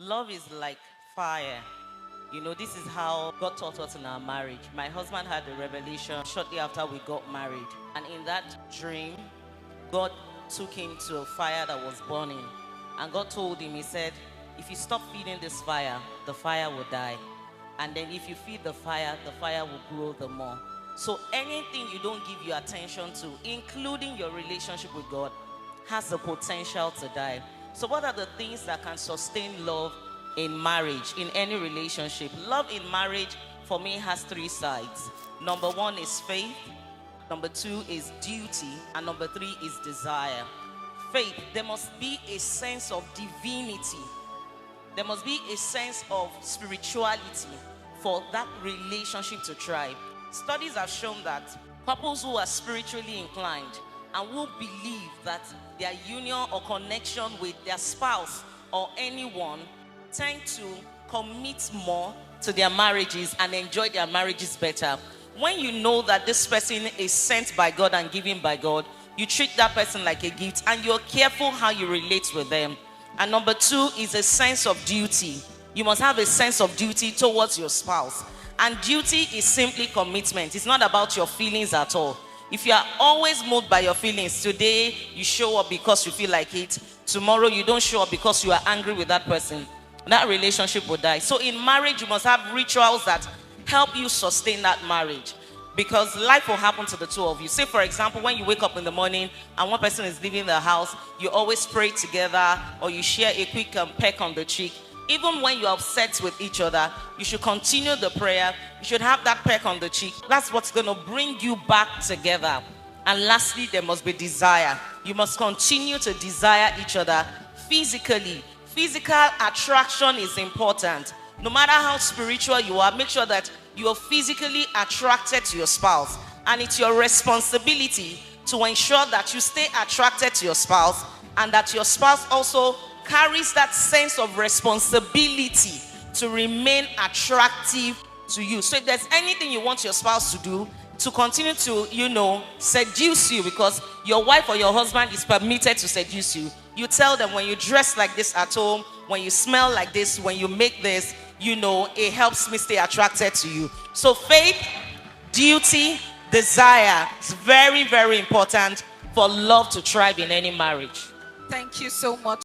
Love is like fire. This is how God taught us in our marriage. My husband had a revelation shortly after we got married. And in that dream, God took him to a fire that was burning. And God told him, he said, if you stop feeding this fire, the fire will die. And then if you feed the fire will grow the more. So anything you don't give your attention to, including your relationship with God, has the potential to die. So what are the things that can sustain love in marriage, in any relationship? Love in marriage, for me, has three sides. Number one is faith. Number two is duty. And number three is desire. Faith, there must be a sense of divinity. There must be a sense of spirituality for that relationship to thrive. Studies have shown that couples who are spiritually inclined and who believe that their union or connection with their spouse or anyone tend to commit more to their marriages and enjoy their marriages better. When you know that this person is sent by God and given by God, you treat that person like a gift and you're careful how you relate with them. And number two is a sense of duty. You must have a sense of duty towards your spouse. And duty is simply commitment. It's not about your feelings at all. If you are always moved by your feelings, today you show up because you feel like it, tomorrow you don't show up because you are angry with that person, that relationship will die. So in marriage, you must have rituals that help you sustain that marriage, because life will happen to the two of you. Say, for example, when you wake up in the morning and one person is leaving the house, you always pray together, or you share a quick peck on the cheek. Even when you're upset with each other, you should continue the prayer. You should have that peck on the cheek. That's what's going to bring you back together. And lastly, there must be desire. You must continue to desire each other physically. Physical attraction is important. No matter how spiritual you are, make sure that you are physically attracted to your spouse. And it's your responsibility to ensure that you stay attracted to your spouse, and that your spouse also carries that sense of responsibility to remain attractive to you. So if there's anything you want your spouse to do to continue to, seduce you, because your wife or your husband is permitted to seduce you, you tell them, when you dress like this at home, when you smell like this, when you make this, it helps me stay attracted to you. So faith, duty, desire is very, very important for love to thrive in any marriage. Thank you so much.